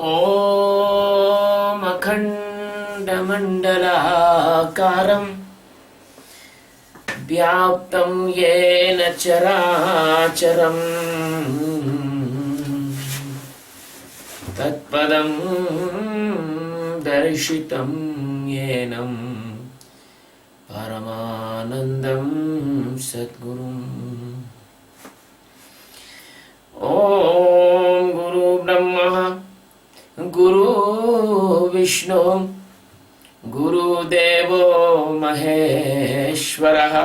ॐ अखण्डमण्डलाकारं व्याप्तं येन चराचरं तत्पदं दर्शितं येन परमानन्दं सद्गुरुम्। ॐ गुरु ब्रह्मा गुरु विष्णु गुरुदेवो महेश्वरः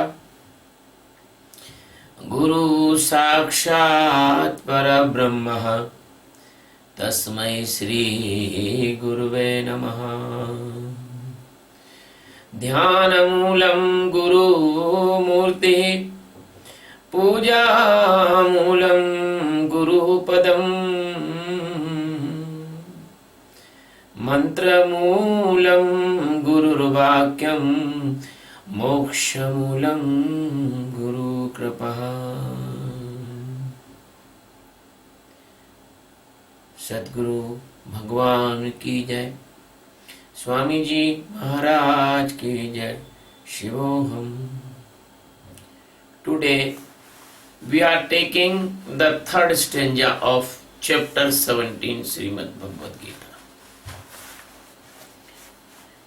गुरु साक्षात् परब्रह्मः तस्मै श्री गुरुवे नमः। ध्यानमूलं गुरुमूर्तिः पूजामूलं गुरुपदम् मंत्रमूलं गुरुर्वाक्यं मोक्षमूलं गुरुकृपा। सद्गुरु भगवान की जय, स्वामी जी महाराज की जय, शिवोहम। Today we are taking the third stanza of chapter 17 Srimad Bhagavad Gita.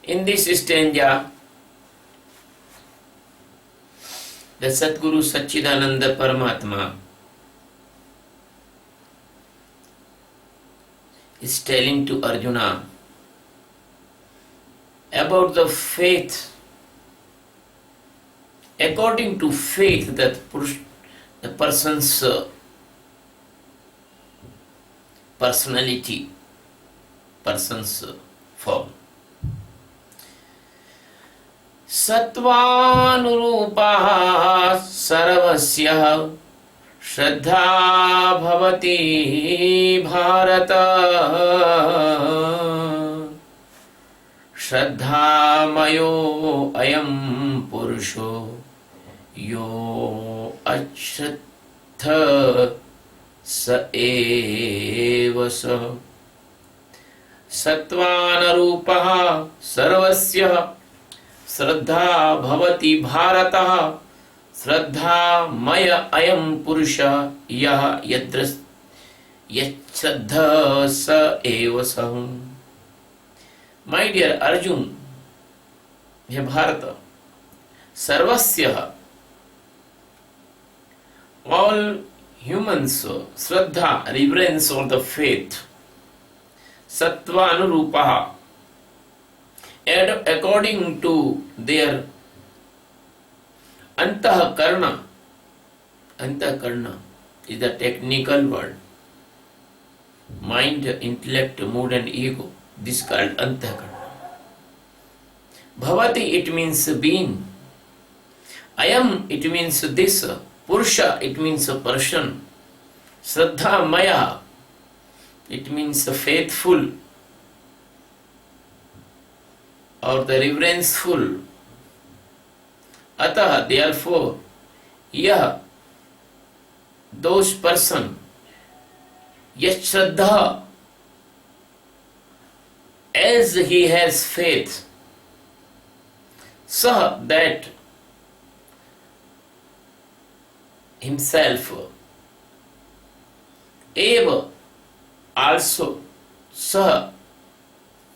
In this stanza, the Sadguru Satchidananda Paramatma is telling to Arjuna about the faith. According to faith, that the person's personality, person's form. सत्वानुरूपः सर्वस्य श्रद्धा भवति भारत। श्रद्धामयो अयं पुरुषो यो अश्रद्ध स एव स। सत्वानुरूपः सर्वस्य श्रद्धा भवति भारतः। श्रद्धामय अयं पुरुषः यः यच्छ्रद्ध स एव सः। My dear Arjun, हे भारत, सर्वस्य all humans Shraddha reverence or the faith sattva anurupaha according to their antahkarna. Antahkarna is the technical word. Mind, intellect, mood and ego. This is called antahkarna. Bhavati, it means being. Ayam, it means this. Purusha, it means a person. Shraddha maya, it means faithful or the reverenceful. Atah, therefore, yah, those person, yah shraddha, as he has faith, sah, that himself, eva, also, sah,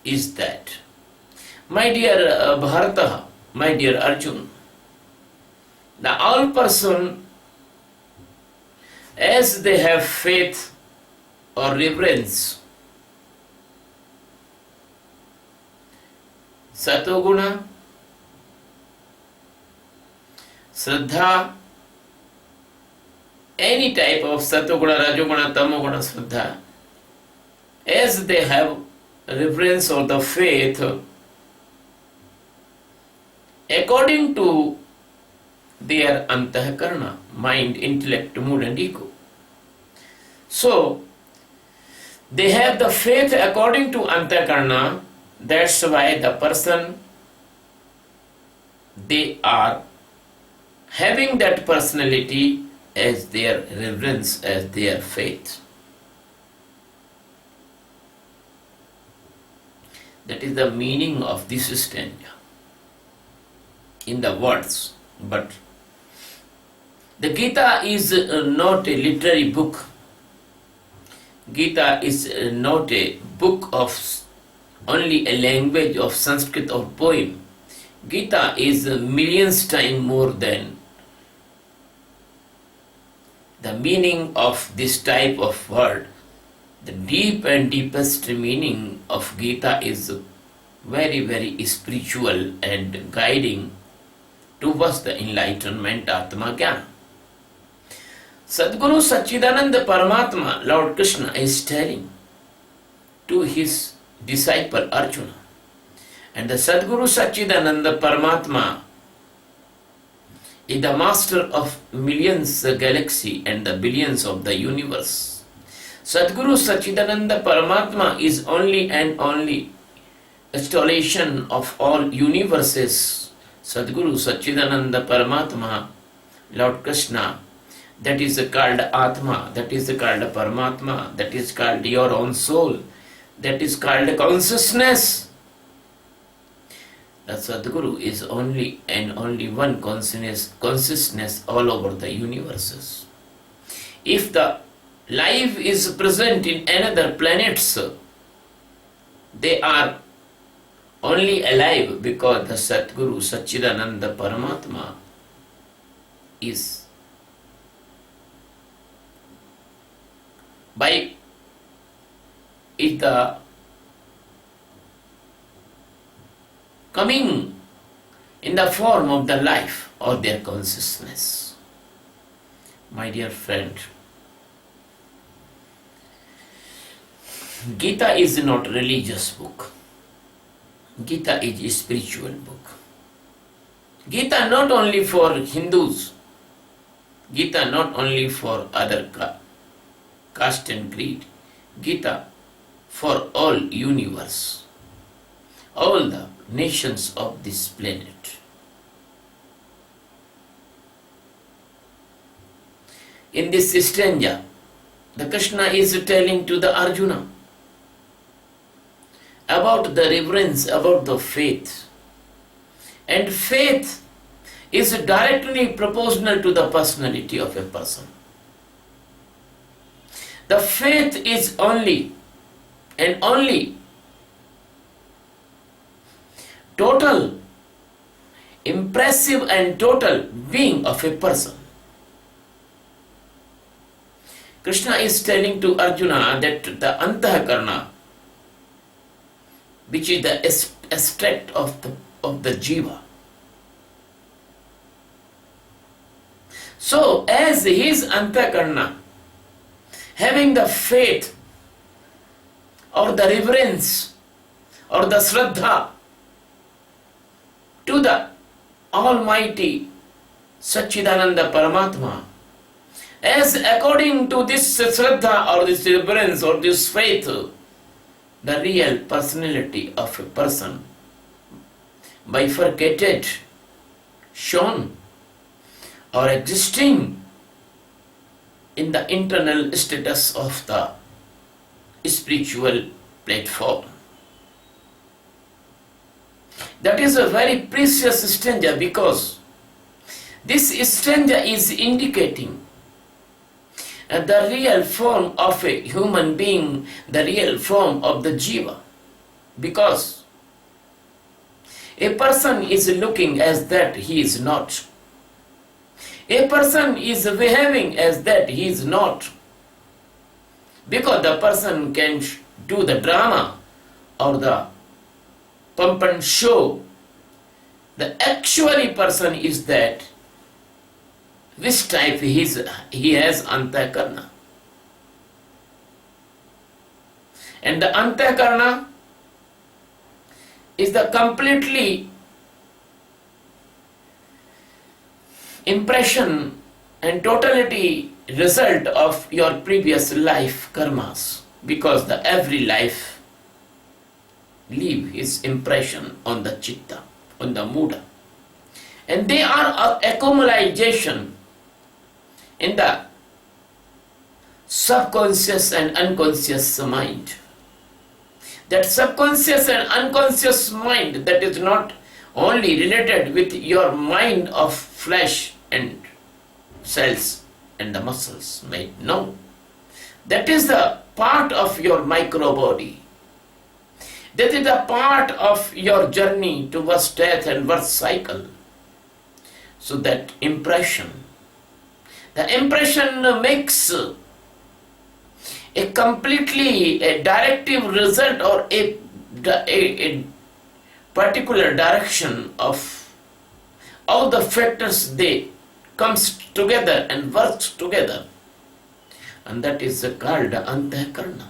is that. My dear Bharata, my dear Arjun, the all person, as they have faith or reverence, satoguna, shraddha, any type of satoguna, rajoguna, tamoguna, shraddha, as they have reverence or the faith, according to their antahkarna, mind, intellect, mood and ego. So, they have the faith according to antahkarna. That's why the person, they are having that personality as their reverence, as their faith. That is the meaning of this stanza in the words. But the Gita is not a literary book. Gita is not a book of only a language of Sanskrit or poem. Gita is millions times more than the meaning of this type of word. The deep and deepest meaning of Gita is very, very spiritual and guiding towards the enlightenment Atma Jnana. Sadguru Sachidananda Paramatma, Lord Krishna, is telling to his disciple Arjuna. And the Sadguru Sachidananda Paramatma is the master of millions the galaxy and the billions of the universe. Sadguru Sachidananda Paramatma is only and only installation of all universes. Sadguru Sachidananda Paramatma, Lord Krishna, that is called Atma, that is called Paramatma, that is called your own soul, that is called consciousness. The Sadguru is only and only one consciousness all over the universes. If the life is present in another planets, they are only alive because the Sadguru Sachidananda Paramatma is by it the coming in the form of the life or their consciousness. My dear friend, Gita is not a religious book. Gita is a spiritual book. Gita not only for Hindus, Gita not only for other caste and creed, Gita for all universe, all the nations of this planet. In this stanza, the Krishna is telling to the Arjuna about the reverence, about the faith. And faith is directly proportional to the personality of a person. The faith is only and only total, impressive and total being of a person. Krishna is telling to Arjuna that the Antakarna, which is the abstract of the Jiva. So, as his Antakarna, having the faith or the reverence or the Shraddha to the Almighty Sachidananda Paramatma, as according to this Shraddha or this reverence or this faith, the real personality of a person bifurcated, shown or existing in the internal status of the spiritual platform. That is a very precious stanza because this stanza is indicating the real form of a human being, the real form of the Jiva. Because a person is looking as that he is not. A person is behaving as that he is not. Because the person can do the drama or the pump and show. The actually person is that which type he has Antakarna. And the Antakarna is the completely impression and totality result of your previous life karmas, because the every life leave his impression on the chitta, on the muda, and they are accumulation in the subconscious and unconscious mind. That subconscious and unconscious mind that is not only related with your mind of flesh and cells and the muscles, mate. No. That is the part of your micro body. That is the part of your journey towards death and birth cycle. So that impression, the impression makes a completely a directive result or a particular direction of all the factors they comes together and works together, and that is called Antahkarna.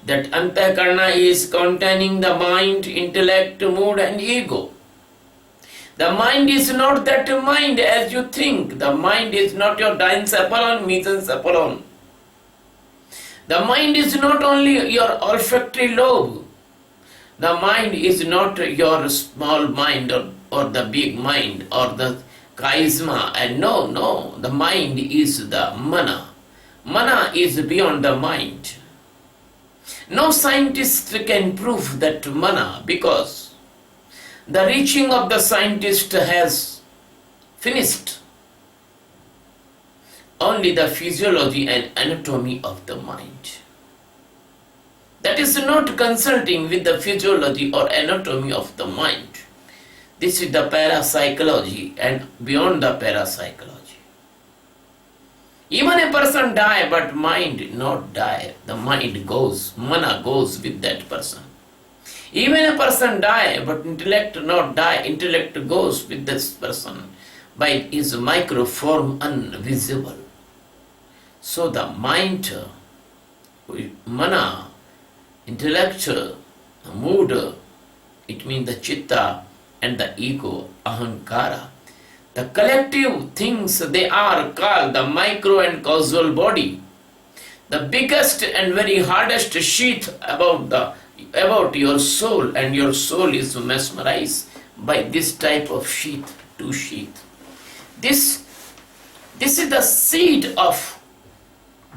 That Antahkarna is containing the mind, intellect, mood and ego. The mind is not that mind as you think. The mind is not your diencephalon, mesencephalon. The mind is not only your olfactory lobe. The mind is not your small mind or the big mind or the charisma. And no, the mind is the mana. Mana is beyond the mind. No scientist can prove that mana, because the reaching of the scientist has finished. Only the physiology and anatomy of the mind. That is not consulting with the physiology or anatomy of the mind. This is the parapsychology and beyond the parapsychology. Even a person die but mind not die. The mind goes, mana goes with that person. Even a person die but intellect not die, intellect goes with this person by his microform invisible. So the mind, mana, intellect, mood, it means the chitta and the ego, ahankara. The collective things, they are called the micro and causal body. The biggest and very hardest sheath about your soul, and your soul is mesmerized by this type of sheath, two sheath. This is the seed of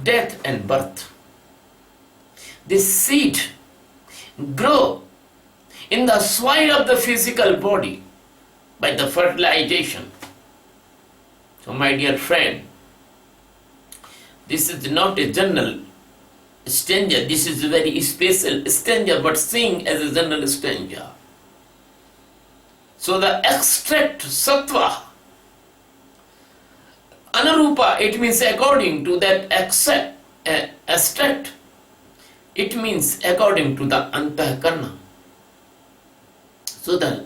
death and birth. This seed grow in the soil of the physical body by the fertilization. So my dear friend, this is not a general stanza, this is a very special stanza, but sing as a general stanza. So the extract sattva, anarupa, it means according to that extract, it means according to the antahkarna. So the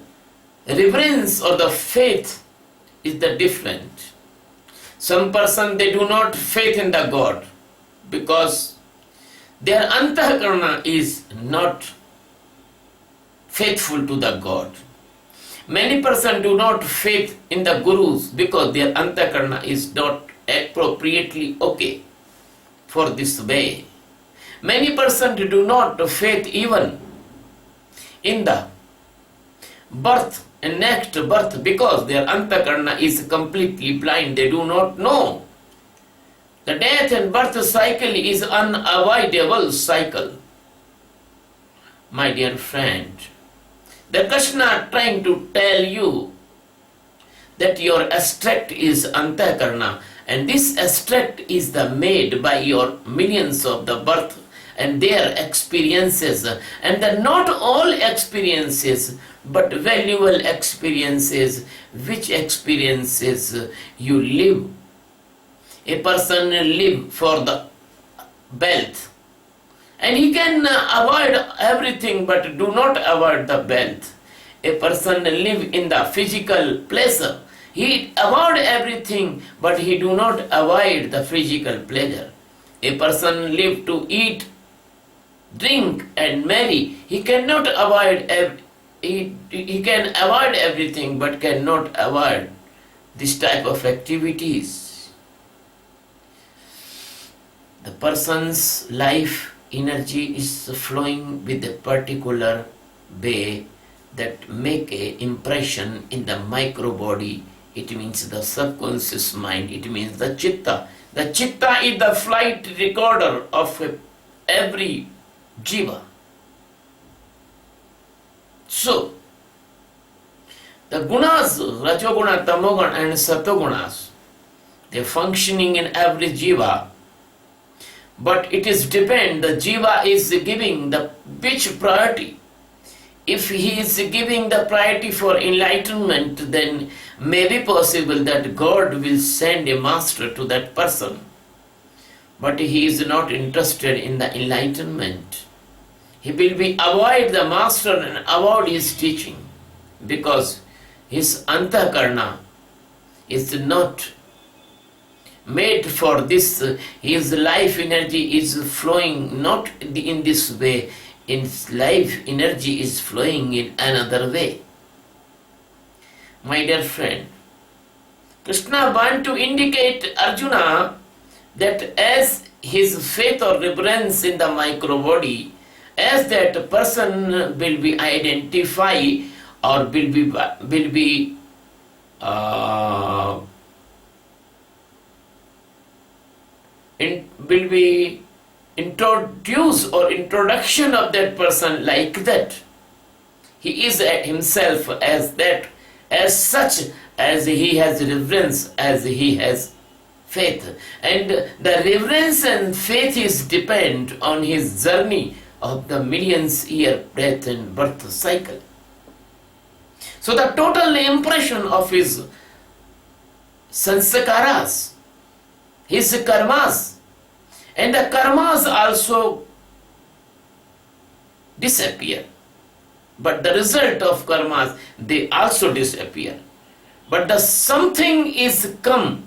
reverence or the faith is the different. Some person, they do not faith in the God because their antahkarna is not faithful to the God. Many person do not faith in the gurus because their antahkarna is not appropriately okay for this way. Many person do not faith even in the birth and next birth because their antahkarna is completely blind. They do not know. The death and birth cycle is unavoidable cycle. My dear friend, the Krishna trying to tell you that your abstract is antahkarna, and this abstract is the made by your millions of the birth and their experiences, and the not all experiences but valuable experiences, which experiences you live. A person live for the wealth, and he can avoid everything but do not avoid the wealth. A person live in the physical pleasure, he avoid everything but he do not avoid the physical pleasure. A person live to eat, drink and marry, he cannot avoid he can avoid everything but cannot avoid this type of activities. The person's life energy is flowing with a particular way that make a impression in the micro body. It means the subconscious mind, it means the chitta. The chitta is the flight recorder of every jiva. So, the gunas, Rajoguna, Tamoguna and Satogunas, they are functioning in every jiva. But it is depend, the jiva is giving the which priority. If he is giving the priority for enlightenment, then may be possible that God will send a master to that person. But he is not interested in the enlightenment. He will be avoid the master and avoid his teaching, because his antakarna is not made for this. His life energy is flowing not in this way. His life energy is flowing in another way. My dear friend, Krishna wants to indicate Arjuna that as his faith or reverence in the micro body, as that person will be identified or will be introduced or introduction of that person like that. He is himself as that, as such, as he has reverence, as he has faith. And the reverence and faith is depend on his journey of the millions year death and birth cycle. So the total impression of his sanskaras, his karmas, and the karmas also disappear. But the result of karmas, they also disappear. But the something is come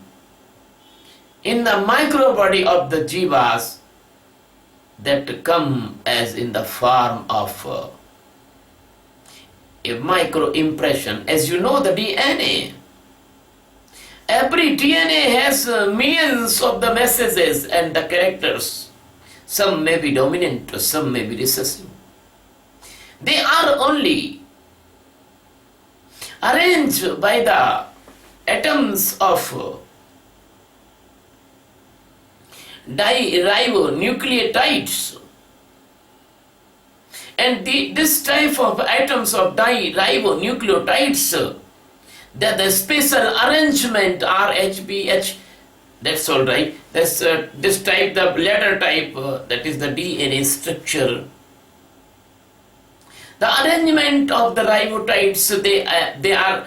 in the micro body of the jivas, that come as in the form of a micro impression. As you know, the DNA, every DNA has millions of the messages and the characters. Some may be dominant, some may be recessive. They are only arranged by the atoms of diribonucleotides. And this type of atoms of diribonucleotides, that the special arrangement RHBH, that's all right. That's this type, the letter type, that is the DNA structure. The arrangement of the ribotides, they are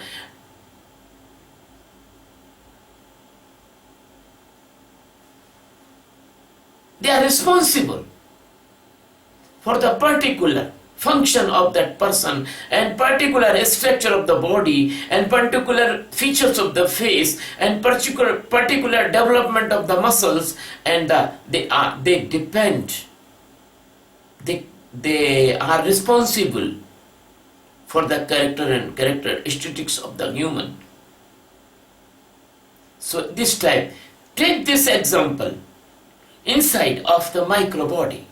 responsible for the particular function of that person and particular structure of the body and particular features of the face and particular development of the muscles, and they are responsible for the character and characteristics of the human. So this type, take this example inside of the micro body.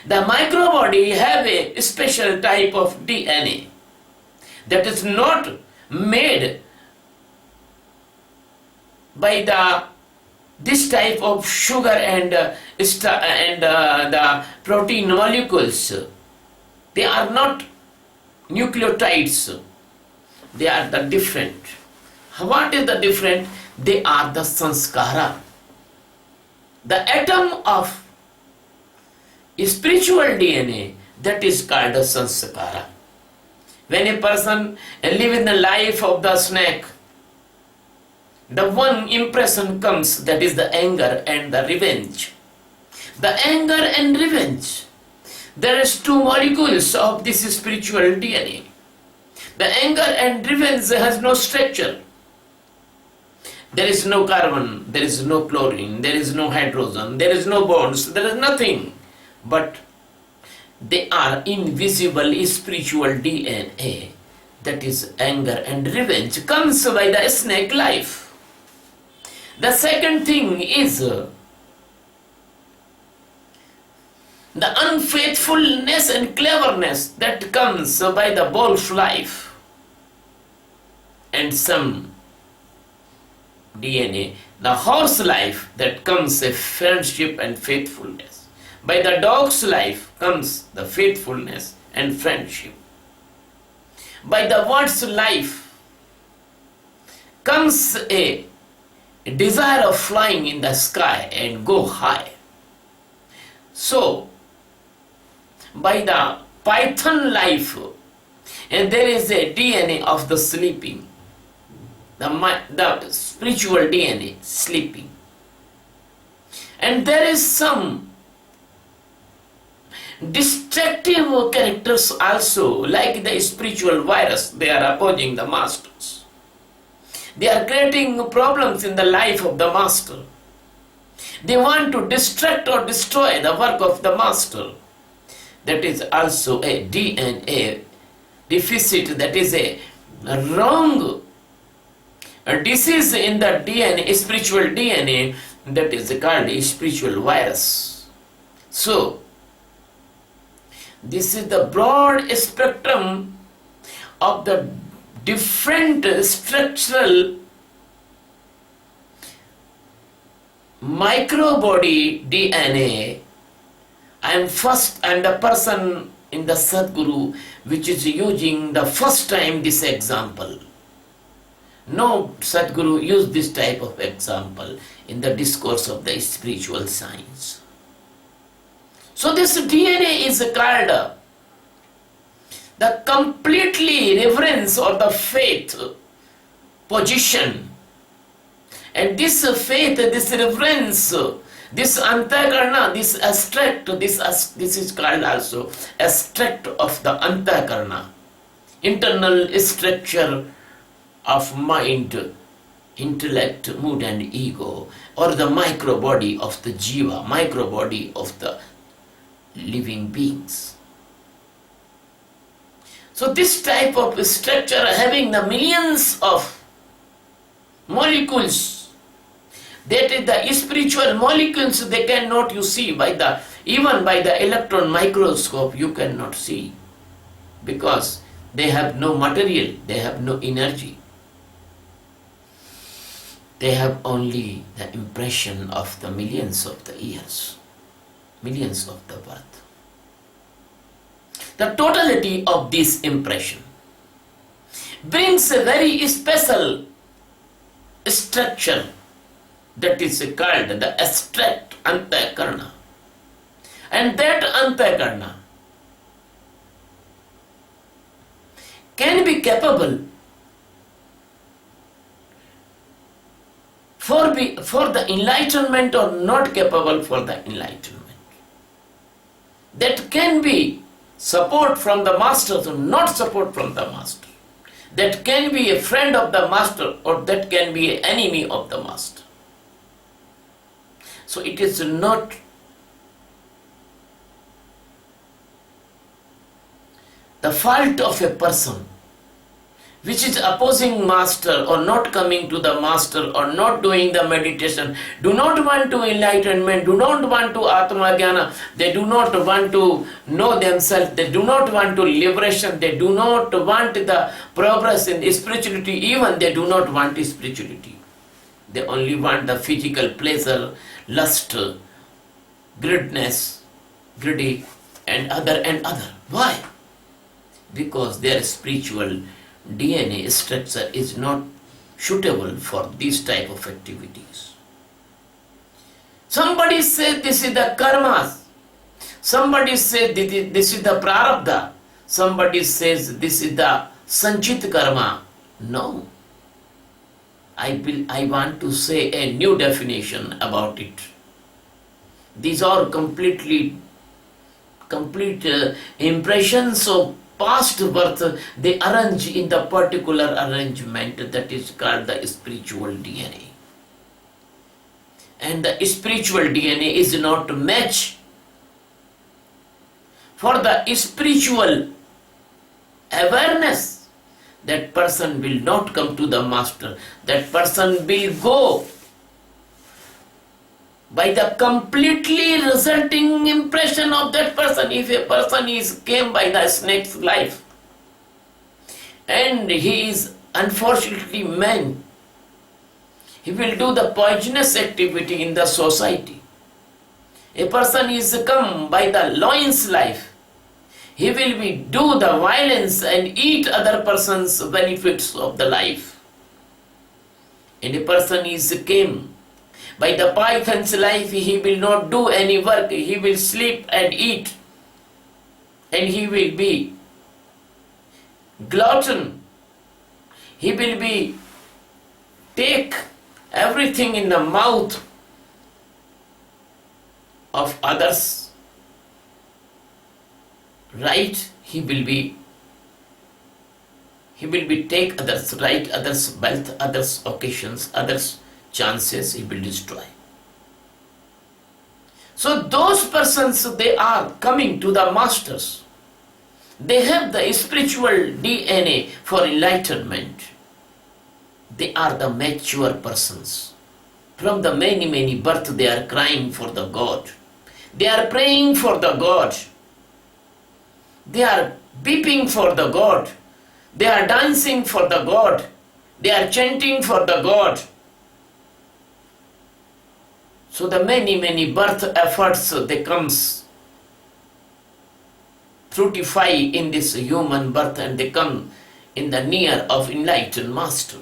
The micro body have a special type of DNA that is not made by this type of sugar and the protein molecules. They are not nucleotides. They are the different. What is the different? They are the sanskara. The atom of spiritual DNA, that is called a sanskara. When a person live in the life of the snake, the one impression comes, that is the anger and the revenge. The anger and revenge, there is two molecules of this spiritual DNA. The anger and revenge has no structure. There is no carbon, there is no chlorine, there is no hydrogen, there is no bonds, there is nothing. But they are invisible spiritual DNA. That is anger and revenge comes by the snake life. The second thing is the unfaithfulness and cleverness that comes by the wolf life. And some DNA, the horse life, that comes a friendship and faithfulness. By the dog's life comes the faithfulness and friendship. by the word's life comes a desire of flying in the sky and go high. So, by the Python life, and there is a DNA of the sleeping, the spiritual DNA sleeping. And there is some destructive characters also, like the spiritual virus. They are opposing the masters. They are creating problems in the life of the master. They want to distract or destroy the work of the master. That is also a DNA deficit. That is a wrong disease in the DNA, spiritual DNA, that is called a spiritual virus. So, this is the broad spectrum of the different structural microbody DNA. I am the person in the Sadguru which is using the first time this example. No Sadguru used this type of example in the discourse of the spiritual science. So this DNA is called the completely reverence or the faith position. And this faith, this reverence, this antakarna, this abstract, this is called also abstract of the antakarna, internal structure of mind, intellect, mood and ego, or the microbody of the jiva, microbody of the living beings. So this type of structure having the millions of molecules, that is the spiritual molecules, they cannot you see even by the electron microscope you cannot see, because they have no material, they have no energy. They have only the impression of the millions of the years, millions of the birth. The totality of this impression brings a very special structure that is called the abstract antakarna. And that antakarna can be capable for the enlightenment or not capable for the enlightenment. That can be support from the master or not support from the master. That can be a friend of the master or that can be an enemy of the master. So it is not the fault of a person which is opposing master or not coming to the master or not doing the meditation, do not want to enlightenment, do not want to Atma Jnana, they do not want to know themselves, they do not want to liberation, they do not want the progress in spirituality, even they do not want spirituality. They only want the physical pleasure, lust, greedy and other. Why? Because their spiritual DNA structure is not suitable for these type of activities. Somebody said this is the karmas. Somebody said this is the prarabdha. Somebody says this is the sanchit karma. No. I want to say a new definition about it. These are complete impressions of past birth, they arrange in the particular arrangement that is called the spiritual DNA. And the spiritual DNA is not a match for the spiritual awareness. That person will not come to the master. That person will go by the completely resulting impression of that person. If a person came by the snake's life and he is unfortunately man, he will do the poisonous activity in the society. A person is come by the lion's life, He will be do the violence and eat other person's benefits of the life. And a person is came by the python's life, he will not do any work, he will sleep and eat, and he will be glutton. He will be take everything in the mouth of others, right? He will be take others right, others wealth, others occasions, others chances, he will destroy. So those persons, they are coming to the masters. They have the spiritual DNA for enlightenment. They are the mature persons. From the many births, they are crying for the God. They are praying for the God. They are weeping for the God. They are dancing for the God. They are chanting for the God. So the many birth efforts, they comes fructify in this human birth, and they come in the near of enlightened master.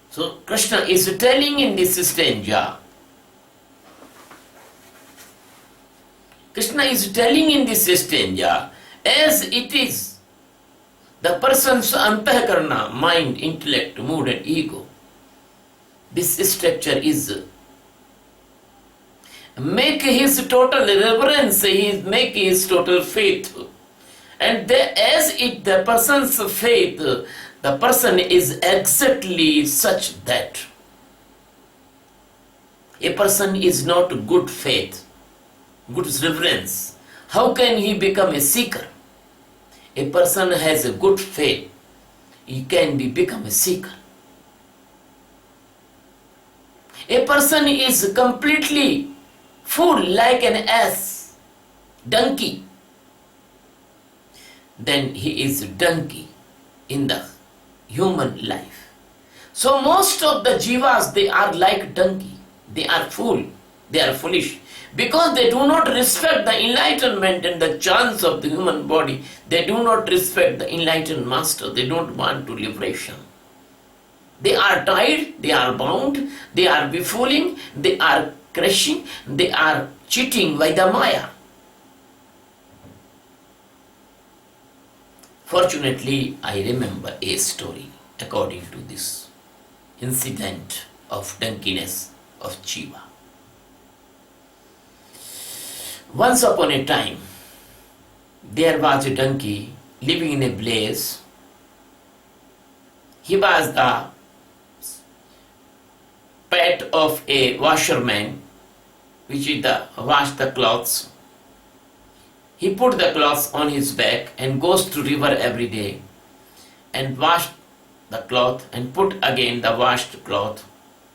So Krishna is telling in this stanza, Krishna is telling in this stanza, as it is the person's antakarana, mind, intellect, mood and ego, this structure is make his total reverence, he make his total faith. And as it the person's faith, the person is exactly such that a person is not good faith, good reverence. How can he become a seeker? A person has a good faith, he can become a seeker. A person is completely full like an ass, donkey, then he is donkey in the human life. So most of the jivas, they are like donkey. They are fool, they are foolish, because they do not respect the enlightenment and the chance of the human body. They do not respect the enlightened master. They don't want to liberation. They are tied, they are bound, they are befooling, they are crushing, they are cheating by the Maya. Fortunately, I remember a story according to this incident of donkeyness of Jiva. Once upon a time, there was a donkey living in a place. He was the pet of a washerman, which is the wash the clothes. He put the clothes on his back and goes to river every day and wash the cloth and put again the washed cloth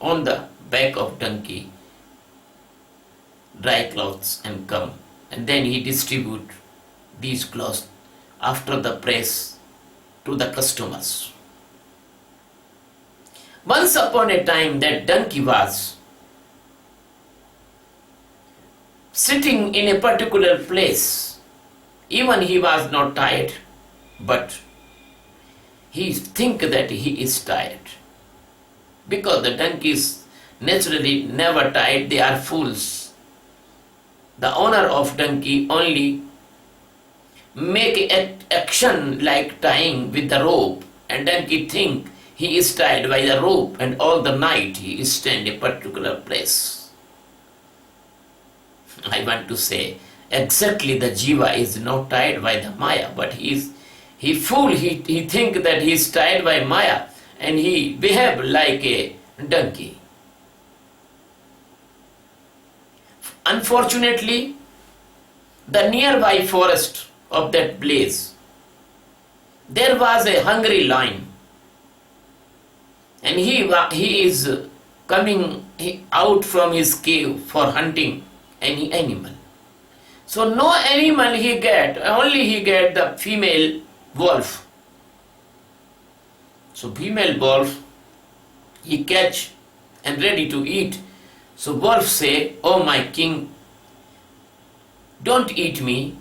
on the back of donkey, dry clothes, and come, and then he distribute these clothes after the press to the customers. Once upon a time, that donkey was sitting in a particular place. Even he was not tired, but he think that he is tired, because the donkeys naturally never tired. They are fools. The owner of donkey only make action like tying with the rope, and donkey think he is tied by the rope, and all the night he is stand in a particular place. I want to say, exactly the jiva is not tied by the Maya, but he fool, he think that he is tied by Maya, and he behave like a donkey. Unfortunately, the nearby forest of that place, there was a hungry lion, and he is coming out from his cave for hunting any animal. So no animal he get, only he get the female wolf. So female wolf he catch and ready to eat. So wolf say, "Oh my king, don't eat me.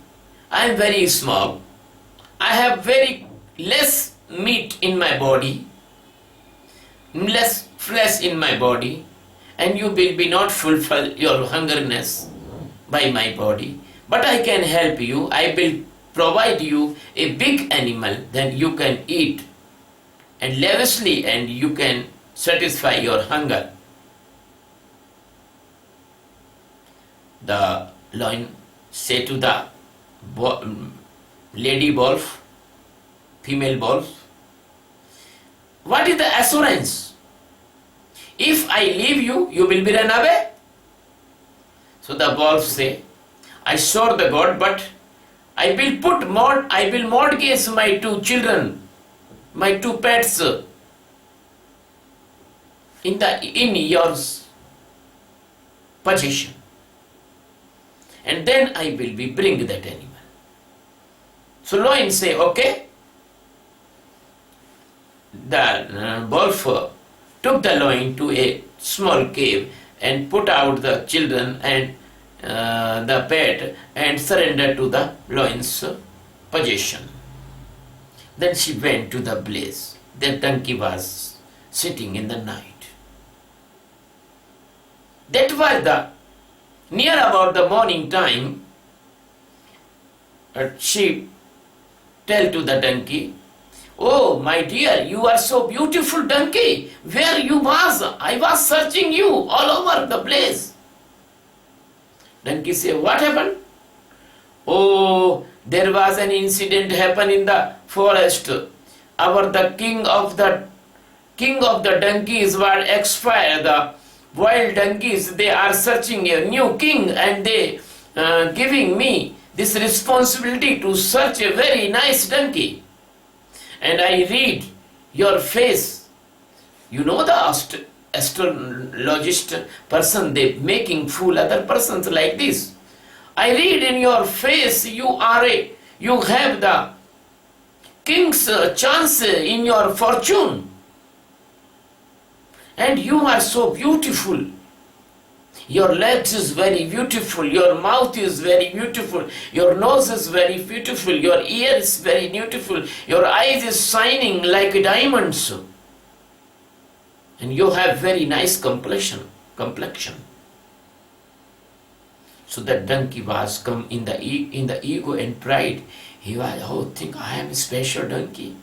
I am very small. I have very less meat in my body, less flesh in my body, and you will be not fulfill your hungerness by my body. But I can help you. I will provide you a big animal, then you can eat and lavishly, and you can satisfy your hunger. The lion said to the lady wolf, female wolf, what is the assurance? If I leave you, you will be run away? So the wolf say, I saw the God, but I will mortgage my two children, my two pets in your possession, and then I will be bring that animal. So lion say, okay. The wolf took the lion to a small cave and put out the children and the pet and surrendered to the lion's possession. Then she went to the place. The donkey was sitting in the night. That was the near about the morning time. She tell to the donkey, oh my dear, you are so beautiful donkey. Where you was? I was searching you all over the place. Donkey say, what happened? Oh, there was an incident happened in the forest. The king of the donkeys were expired. The wild donkeys, they are searching a new king, and they giving me this responsibility to search a very nice donkey. And I read your face. You know the astrologist person, they making fool other persons like this. I read in your face you have the king's chance in your fortune, and you are so beautiful. Your legs is very beautiful, your mouth is very beautiful, your nose is very beautiful, your ear is very beautiful, your eyes is shining like diamonds, and you have very nice complexion. So that donkey was come in the ego and pride. He was, think I am a special donkey.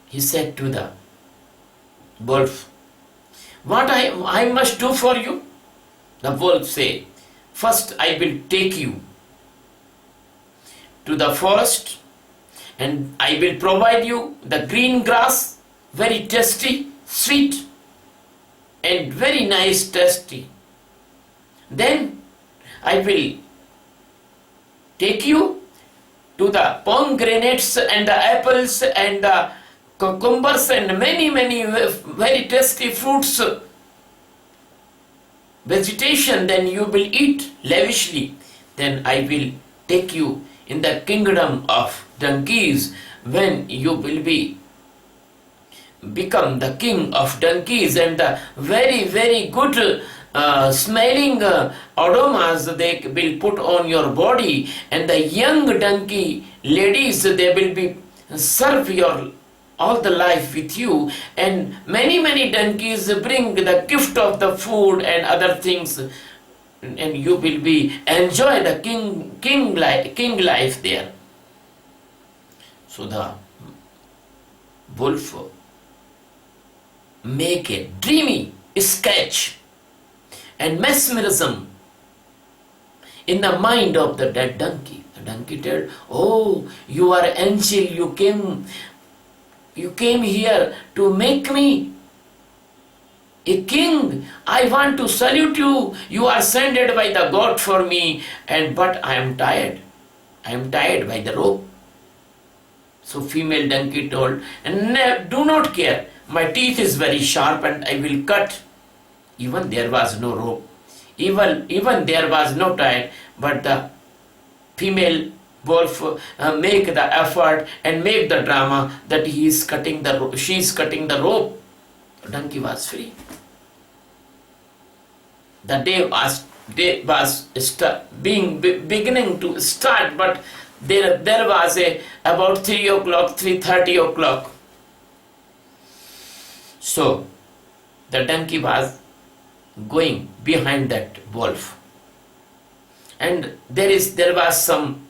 He said to the wolf, what I must do for you? The wolf say, first I will take you to the forest, and I will provide you the green grass, very tasty, sweet, and very nice tasty. Then I will take you to the pomegranates and the apples and the cucumbers and many very tasty fruits, vegetation, then you will eat lavishly. Then I will take you in the kingdom of donkeys, when you will become the king of donkeys, and the very good smelling aromas they will put on your body, and the young donkey ladies, they will be serve your all the life with you, and many donkeys bring the gift of the food and other things, and you will be enjoy the king life there. So the wolf make a dreamy sketch and mesmerism in the mind of the dead donkey. The donkey told, oh, you are angel, you came here to make me a king. I want to salute you. You are sent by the God for me, but I am tired. I am tired by the rope. So female donkey told, and do not care. My teeth is very sharp and I will cut. Even there was no rope. Even there was no tie, but the female wolf make the effort and make the drama that she is cutting the rope. The donkey was free. The day day was beginning to start, but there was about 3 o'clock, 3:30 o'clock. So the donkey was going behind that wolf, and there was some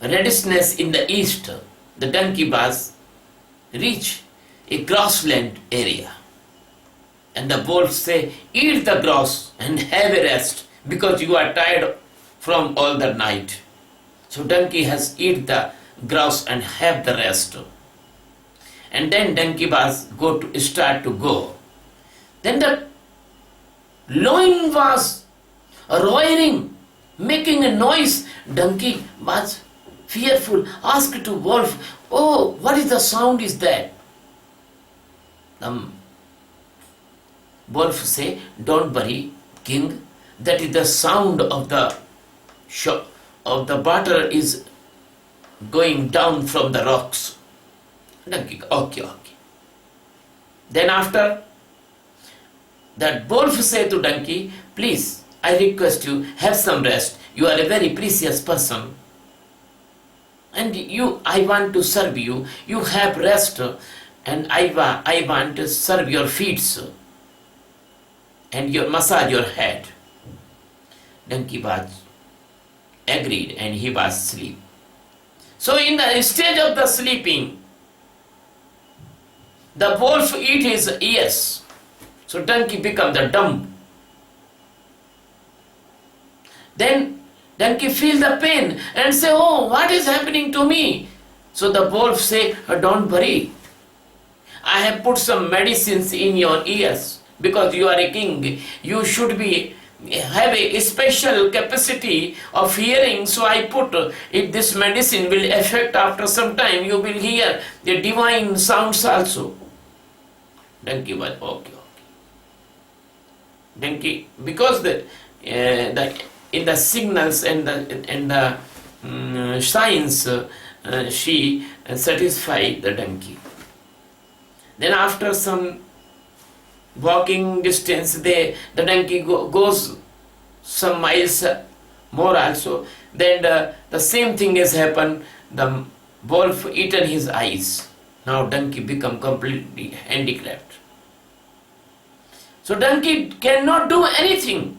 reddishness in the east. The donkey was reach a grassland area, and the wolf say, eat the grass and have a rest, because you are tired from all the night. So donkey has eat the grass and have the rest. And then donkey was start to go. Then the lion was roaring, making a noise. Donkey was fearful, asked to wolf, oh, what is the sound is that? The wolf say, don't worry, king, that is the sound of the water is going down from the rocks. Donkey, okay. Then after that, wolf say to donkey, please, I request you, have some rest. You are a very precious person, and I want to serve you. You have rest, and I want to serve your feet and massage your head. Donkey was agreed, and he was asleep. So in the stage of the sleeping, the wolf eat his ears. So donkey become the dumb. Then donkey feel the pain and say, oh, what is happening to me? So the wolf say, don't worry. I have put some medicines in your ears, because you are a king. You should have a special capacity of hearing. So I put, if this medicine will affect after some time, you will hear the divine sounds also. Donkey was okay. Donkey, because in the signals and the signs, she satisfied the donkey. Then after some walking distance, the donkey goes some miles more also. Then the same thing has happened. The wolf eaten his eyes. Now donkey become completely handicapped. So donkey cannot do anything.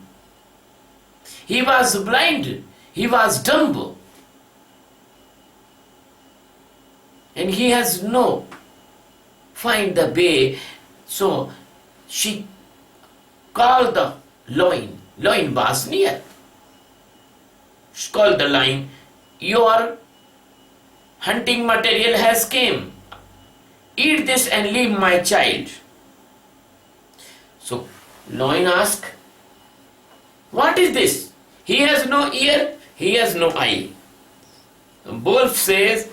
He was blind. He was dumb. And he has no find the way. So she called the lion. Lion was near. She called the lion, your hunting material has came. Eat this and leave my child. So lion asked, what is this? He has no ear, he has no eye. Wolf says,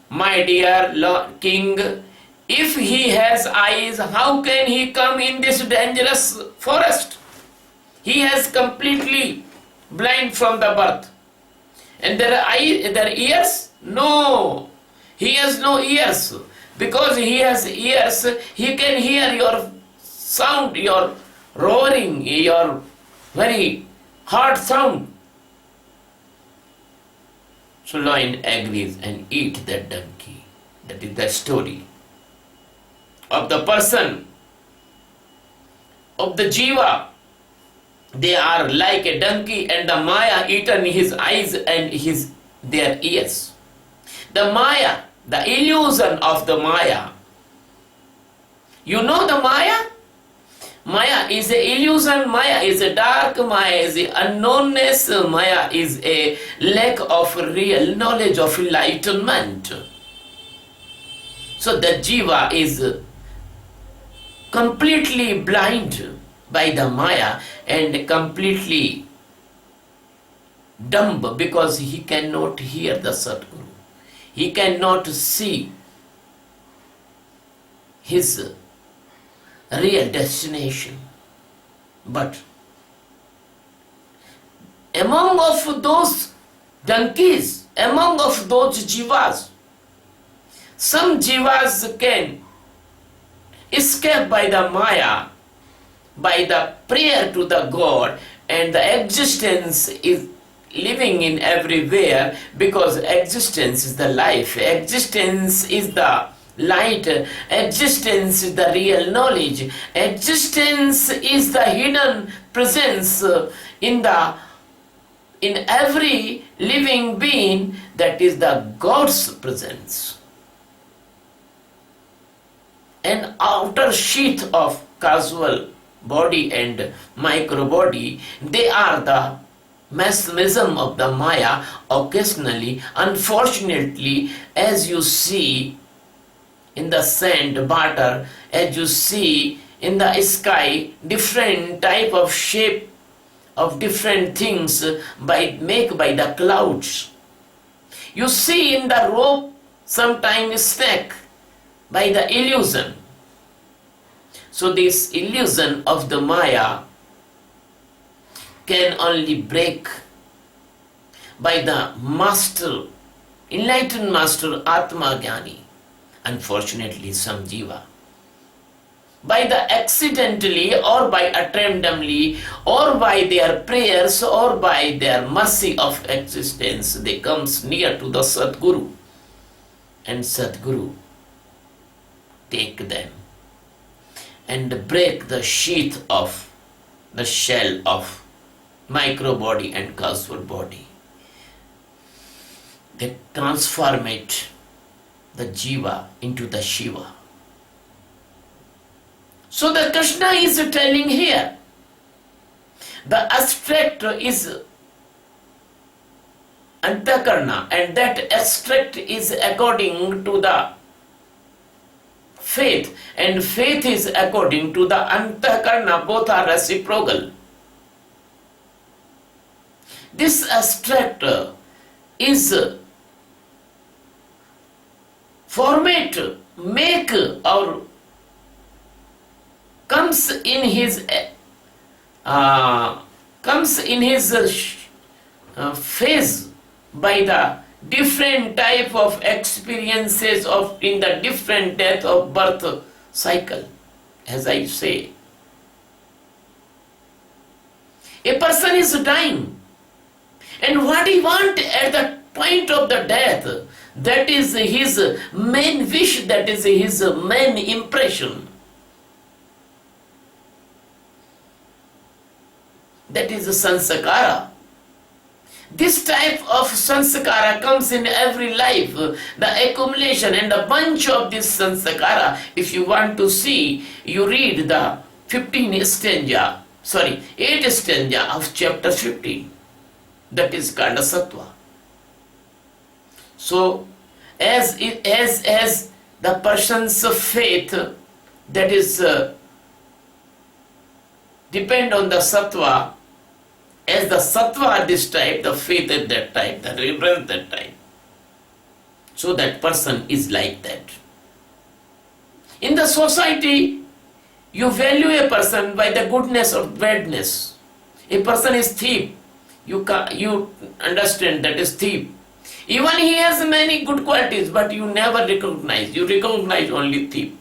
my dear king, if he has eyes, how can he come in this dangerous forest? He has completely blind from the birth. And there are ears? No, he has no ears. Because he has ears, he can hear your sound, your roaring, your very hard sound. So lion agrees and eat that donkey. That is the story of the person, of the jiva. They are like a donkey, and the Maya eaten his eyes and their ears. The Maya, the illusion of the Maya. You know the Maya? Maya is an illusion, Maya is a dark, Maya is a unknownness, Maya is a lack of real knowledge of enlightenment. So the jiva is completely blind by the Maya and completely dumb, because he cannot hear the Sadguru. He cannot see his real destination. But among of those donkeys, among of those jivas, some jivas can escape by the Maya by the prayer to the God, and the existence is living in everywhere, because existence is the life, existence is the light, existence is the real knowledge, existence is the hidden presence in every living being, that is the God's presence. An outer sheath of causal body and micro body, they are the mechanism of the Maya. Occasionally, unfortunately, as you see in the sand, butter, as you see in the sky, different type of shape of different things make by the clouds. You see in the rope sometimes snake by the illusion. So this illusion of the Maya can only break by the master, enlightened master Atma Jnani. Unfortunately, some jiva, by the accidentally or by attemptedly or by their prayers or by their mercy of existence, they comes near to the Sadguru, and Sadguru take them and break the sheath of the shell of micro body and causal body. They transform it, the jiva, into the Shiva. So the Krishna is telling here, the abstract is antakarna, and that abstract is according to the faith, and faith is according to the antakarna. Both are reciprocal. This abstract is format, make, or comes in his phase by the different type of experiences of in the different death of birth cycle. As I say, a person is dying, and what he wants at the point of the death, that is his main wish, that is his main impression. That is sanskara. This type of sanskara comes in every life. The accumulation and a bunch of this sanskara, if you want to see, you read the 8th stanza of chapter 15. That is called sattva. So, as the person's faith, that is depend on the sattva, as the sattva at this type, the faith at that type, the reverence that type. So that person is like that. In the society, you value a person by the goodness or badness. A person is thief, you understand that is thief. Even he has many good qualities, but you never recognize. You recognize only thief.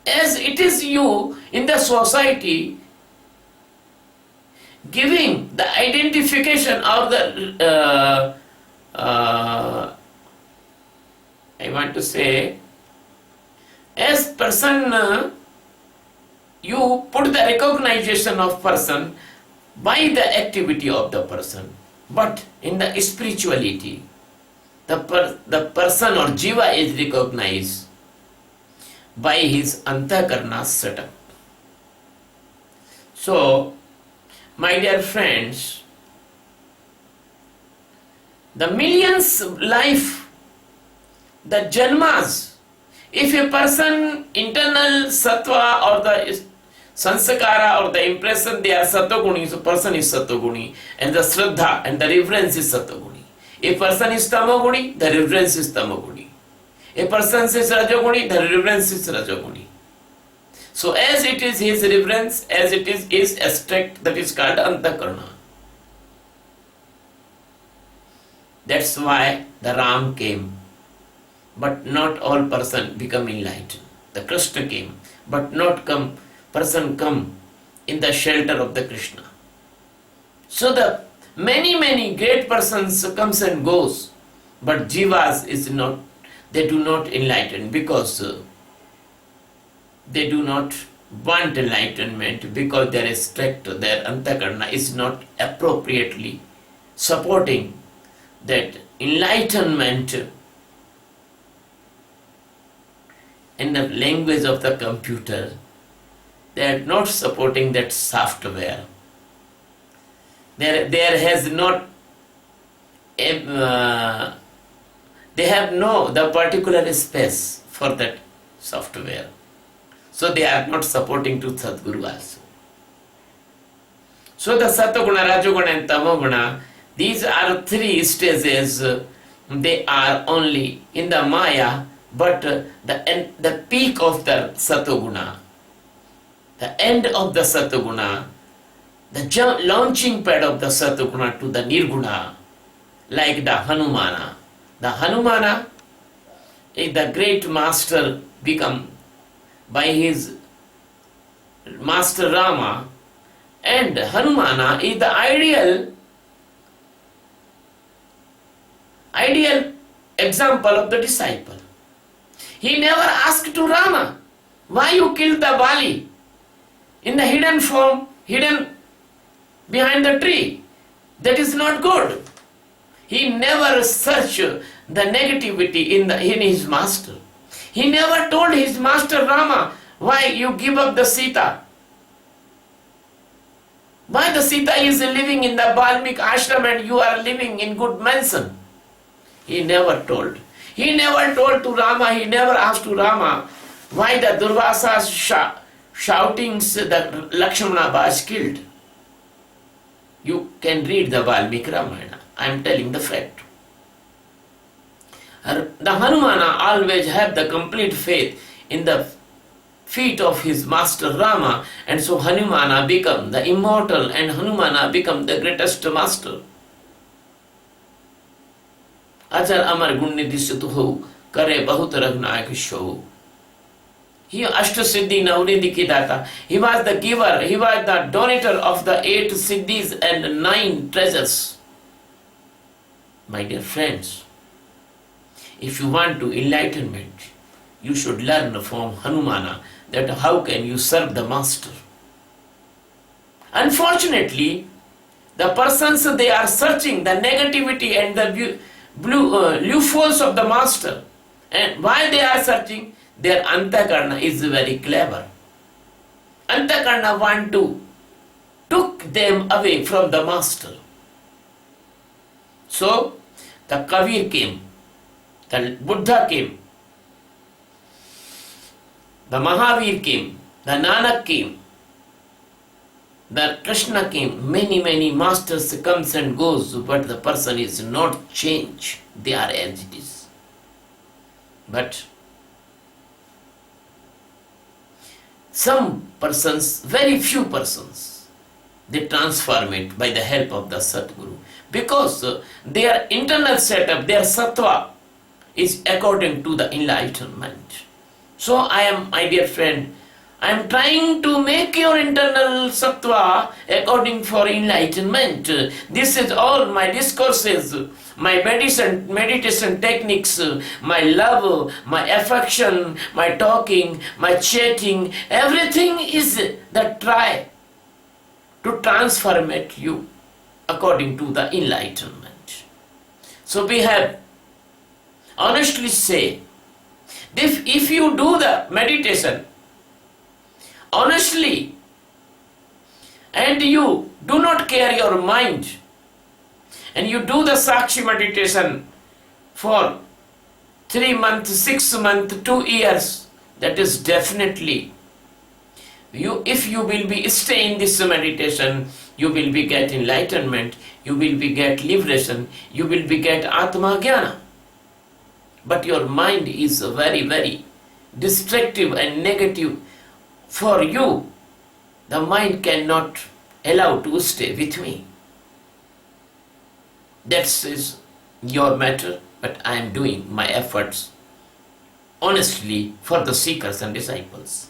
As it is you in the society giving the identification or the I want to say, as person, you put the recognition of person by the activity of the person. But in the spirituality, the person or jiva is recognized by his antakarna setup. So, my dear friends, the millions life, the janmas, if a person internal sattva or the sanskara or the impression, they are sattva-guni, so person is sattva-guni, and the shraddha and the reverence is sattva-guni. A person is tamo-guni, the reverence is tamo-guni. A person is rajoguni, the reverence is rajoguni. So as it is his reverence, as it is his abstract, that is called antakarna. That's why the Ram came. But not all person become enlightened. The Krishna came, but not person come in the shelter of the Krishna. So the many great persons comes and goes, but jivas is not, they do not enlighten because they do not want enlightenment, because their strict, their antakarna is not appropriately supporting that enlightenment. In the language of the computer, they are not supporting that software. There has not, they have no the particular space for that software. So they are not supporting to Sadguru also. So the Satoguna, Rajoguna and Tamoguna, these are three stages. They are only in the Maya, but the peak of the Satoguna, the end of the Satoguna, the launching pad of the Satoguna to the Nirguna, like the Hanumana. The Hanumana is the great master become by his master Rama, and Hanumana is the ideal example of the disciple. He never asked to Rama, why you killed the Bali in the hidden form, hidden behind the tree? That is not good. He never searched the negativity in his master. He never told his master Rama, why you give up the Sita? Why the Sita is living in the Balmik ashram and you are living in good mansion? He never told. He never told to Rama, he never asked to Rama, why the Durvasa shoutings that Lakshmana was killed. You can read the Valmiki Ramayana. I am telling the fact. The Hanumana always have the complete faith in the feet of his master Rama, and so Hanumana become the immortal and Hanumana become the greatest master. Ajar Amar Gunnidhi Sutuhu Kare Bahut Ragnayak Show. He Ashta Siddhi Navnidhi Kidata. He was the giver, he was the donator of the 8 Siddhis and 9 treasures. My dear friends, if you want to enlightenment, you should learn from Hanumana that how can you serve the master. Unfortunately, the persons they are searching the negativity and the loopholes of the master, and while they are searching, their antakarna is very clever. Antakarna want to took them away from the master. So the Kabir came, the Buddha came, the Mahavir came, the Nanak came, the Krishna came. Many masters comes and goes, but the person is not changed. They are as it is. But some persons, very few persons, they transform it by the help of the Satguru, because their internal setup, their sattva is according to the enlightenment. So I am, my dear friend, I am trying to make your internal sattva according for enlightenment. This is all my discourses, my meditation techniques, my love, my affection, my talking, my chatting, everything is the try to transform you according to the enlightenment. So we have honestly say, if you do the meditation honestly and you do not care your mind and you do the Sakshi meditation for 3 months, 6 months, 2 years, that is definitely if you will be stay in this meditation, you will be get enlightenment, you will be get liberation, you will be get Atma Jnana. But your mind is very destructive and negative. For you, the mind cannot allow to stay with me. That is your matter, but I am doing my efforts honestly for the seekers and disciples.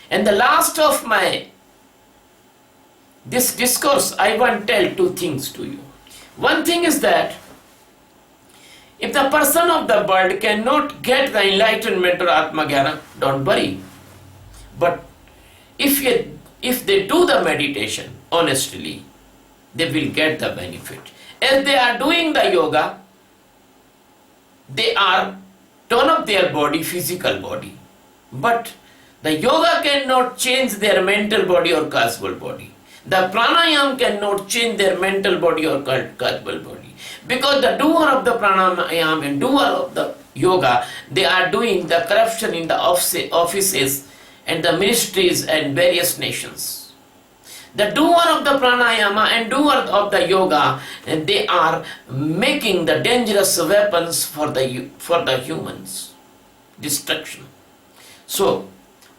And the last of my this discourse, I want to tell two things to you. One thing is that if the person of the world cannot get the enlightenment or Atma Jnana, don't worry. But if they do the meditation honestly, they will get the benefit. As they are doing the yoga, they are tone up their body, physical body. But the yoga cannot change their mental body or causal body. The pranayam cannot change their mental body or causal body. Because the doer of the pranayam and doer of the yoga, they are doing the corruption in the offices and the ministries and various nations. The doer of the pranayama and doer of the yoga, and they are making the dangerous weapons for the humans. Destruction. So,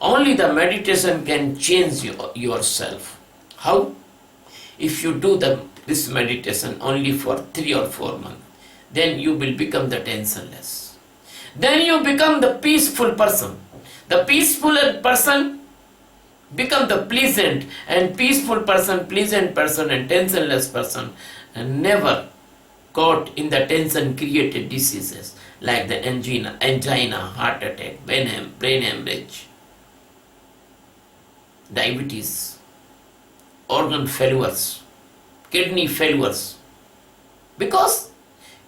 only the meditation can change yourself. How? If you do this meditation only for 3 or 4 months, then you will become the tensionless. Then you become the peaceful person. The peaceful person become the pleasant, and peaceful person, pleasant person, and tensionless person, and never caught in the tension created diseases like the angina, heart attack, brain hemorrhage, diabetes, organ failures, kidney failures. Because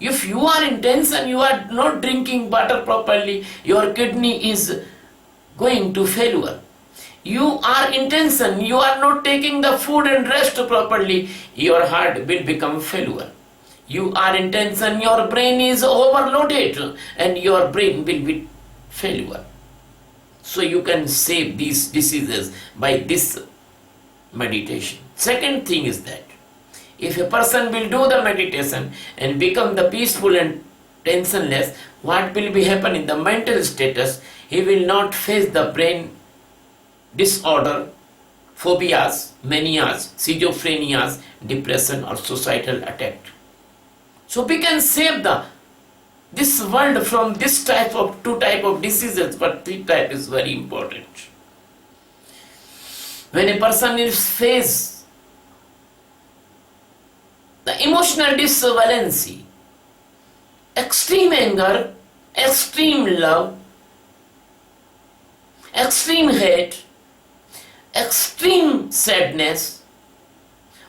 if you are in tension, you are not drinking water properly, your kidney is going to failure. You are in tension, you are not taking the food and rest properly, your heart will become failure. You are in tension, your brain is overloaded and your brain will be failure. So you can save these diseases by this meditation. Second thing is that if a person will do the meditation and become the peaceful and tensionless, what will be happen in the mental status? He will not face the brain disorder, phobias, manias, schizophrenias, depression or suicidal attack. So we can save this world from this two type of diseases, but 3 type is very important. When a person is face the emotional disvalency, extreme anger, extreme love, extreme hate, extreme sadness.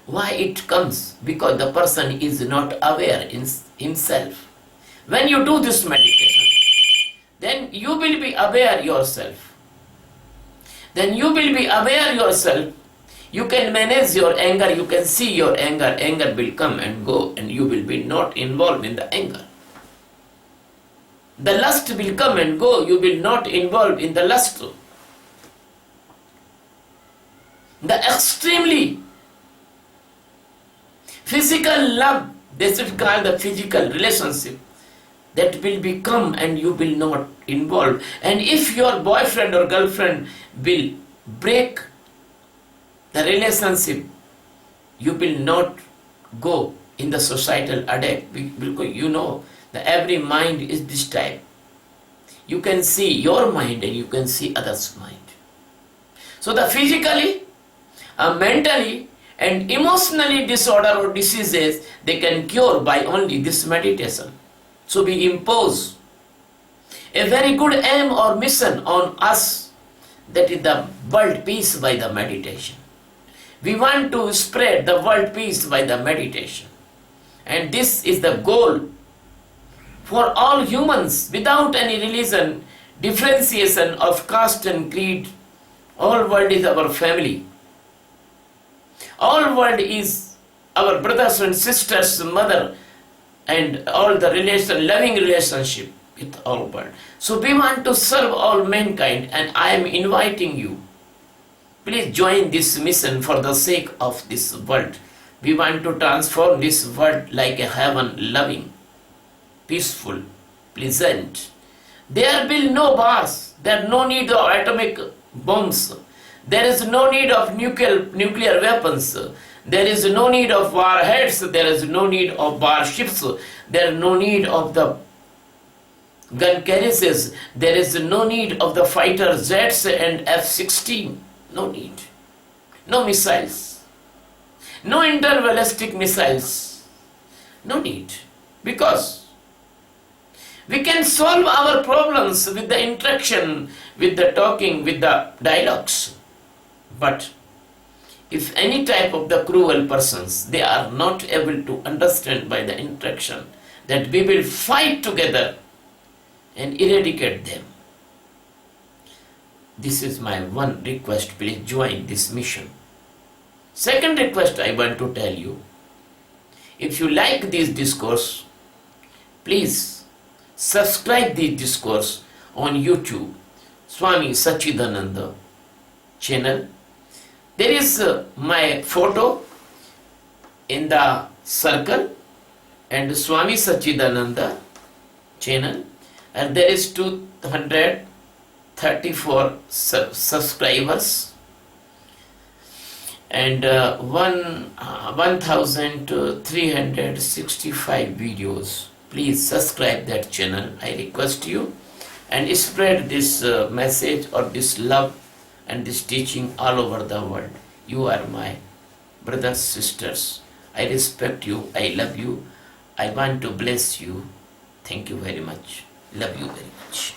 Why it comes? Because the person is not aware in himself. When you do this meditation, then you will be aware yourself. Then you will be aware yourself. You can manage your anger, you can see your anger. Anger will come and go and you will be not involved in the anger. The lust will come and go, you will not involved in the lust. The extremely physical love, they should call the physical relationship, that will become and you will not involve. And if your boyfriend or girlfriend will break the relationship, you will not go in the societal attack, because you know that every mind is this type. You can see your mind and you can see others' mind. So the physically, mentally and emotionally disorder or diseases, they can cure by only this meditation. So we impose a very good aim or mission on us, that is the world peace by the meditation. We want to spread the world peace by the meditation. And this is the goal for all humans without any religion, differentiation of caste and creed. All world is our family. All world is our brothers and sisters, mother, and all the loving relationship with all world. So we want to serve all mankind, and I am inviting you. Please join this mission for the sake of this world. We want to transform this world like a heaven, loving, peaceful, pleasant. There will be no wars. There is no need of atomic bombs. There is no need of nuclear weapons. There is no need of warheads. There is no need of warships. There is no need of the gun carriages, there is no need of the fighter jets and F-16. No need. No missiles. No interballistic missiles. No need. Because we can solve our problems with the interaction, with the talking, with the dialogues. But if any type of the cruel persons, they are not able to understand by the interaction, that we will fight together and eradicate them. This is my one request, please join this mission. Second request I want to tell you, if you like this discourse, please subscribe this discourse on YouTube, Swami Sachidananda channel. There is my photo in the circle and Swami Sachidananda channel, and there is 234 subscribers and 1365 videos. Please subscribe that channel, I request you, and spread this message or this love and this teaching all over the world. You are my brothers, sisters. I respect you, I love you, I want to bless you. Thank you very much. Love you very much.